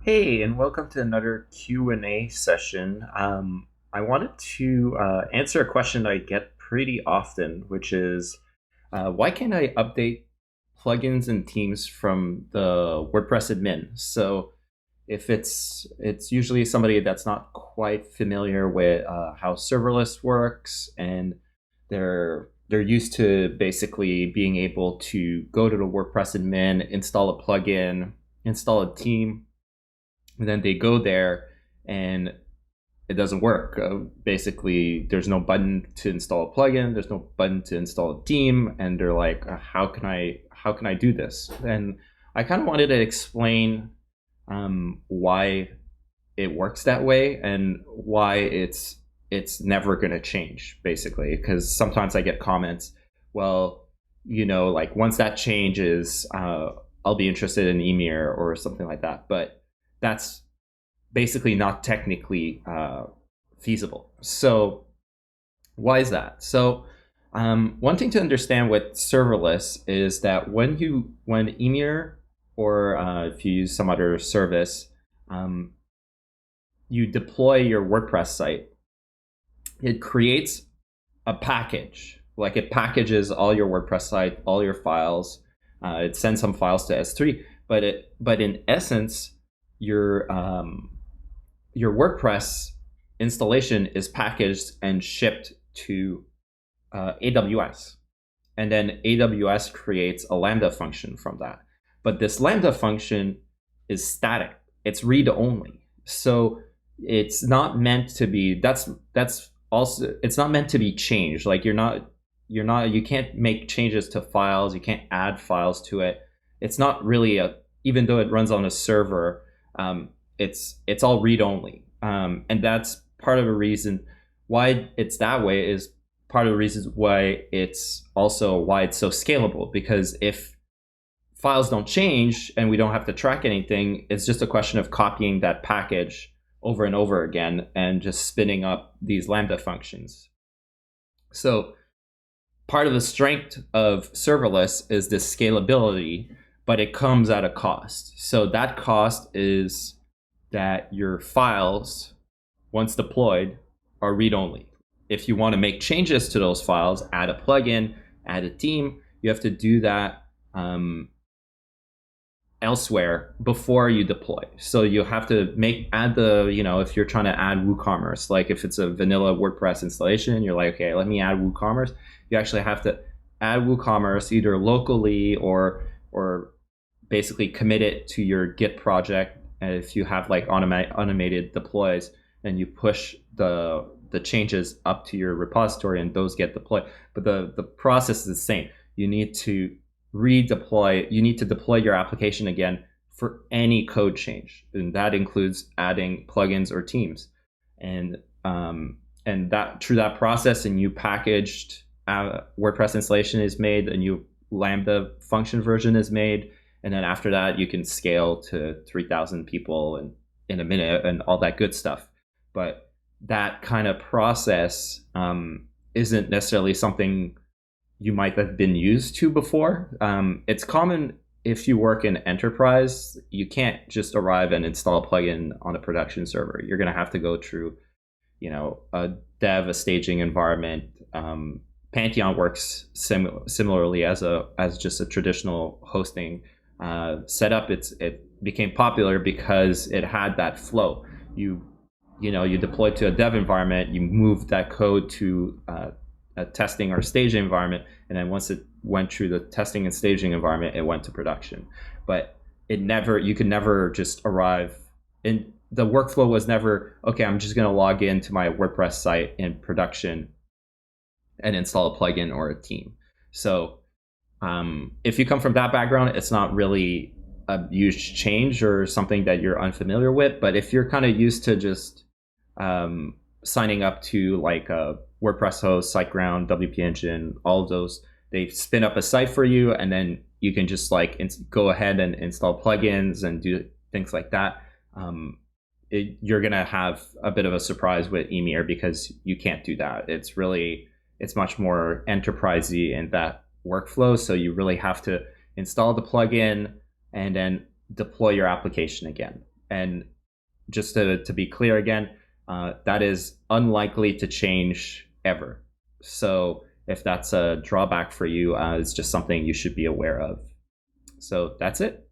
Hey, and welcome to another Q&A session. I wanted to answer a question I get pretty often, which is why can't I update plugins and themes from the WordPress admin? So if it's usually somebody that's not quite familiar with how serverless works, and they're used to basically being able to go to the WordPress admin, install a plugin, install a theme, and then they go there and it doesn't work. Basically, there's no button to install a plugin, there's no button to install a theme, and they're like, how can I do this? And I kind of wanted to explain why it works that way and why it's never going to change, basically. Because sometimes I get comments, well, like once that changes, I'll be interested in Ymir or something like that. But that's basically not technically feasible. So why is that? So one thing to understand with serverless is that when Ymir, or if you use some other service, you deploy your WordPress site, it creates a package. Like, it packages all your WordPress site, all your files. It sends some files to S3, but in essence, your WordPress installation is packaged and shipped to AWS, and then AWS creates a Lambda function from that. But this Lambda function is static; it's read only. So it's not meant to be. That's also, it's not meant to be changed. Like, you can't make changes to files. You can't add files to it. It's not really even though it runs on a server. It's all read only, and that's part of the reason why it's that way. Is part of the reasons why it's so scalable, because if files don't change and we don't have to track anything, it's just a question of copying that package over and over again and just spinning up these Lambda functions. So part of the strength of serverless is this scalability, but it comes at a cost. So that cost is that your files, once deployed, are read-only. If you want to make changes to those files, add a plugin, add a theme, you have to do that elsewhere before you deploy. So you have to if you're trying to add WooCommerce, like if it's a vanilla WordPress installation, you're like, okay, let me add WooCommerce. You actually have to add WooCommerce either locally or basically commit it to your Git project. And if you have like automated deploys, then you push the changes up to your repository and those get deployed. But the process is the same. You need to redeploy, you need to deploy your application again for any code change. And that includes adding plugins or themes. And that through that process, a new packaged WordPress installation is made, a new Lambda function version is made. And then after that, you can scale to 3,000 people in a minute and all that good stuff. But that kind of process isn't necessarily something you might have been used to before. It's common if you work in enterprise. You can't just arrive and install a plugin on a production server. You're going to have to go through, a dev, a staging environment. Pantheon works similarly as just a traditional hosting setup. It became popular because it had that flow. You deploy to a dev environment, you move that code to a testing or staging environment, and then once it went through the testing and staging environment, it went to production. But you could never just arrive, and the workflow was never, okay, I'm just going to log into my WordPress site in production and install a plugin or a theme. So if you come from that background, it's not really a huge change or something that you're unfamiliar with. But if you're kind of used to just signing up to like a WordPress host, SiteGround, WP Engine, all of those, they spin up a site for you, and then you can just like go ahead and install plugins and do things like that. You're gonna have a bit of a surprise with Ymir, because you can't do that. It's much more enterprisey in that workflow. So you really have to install the plugin and then deploy your application again. And just to be clear again, that is unlikely to change ever. So if that's a drawback for you, it's just something you should be aware of. So that's it.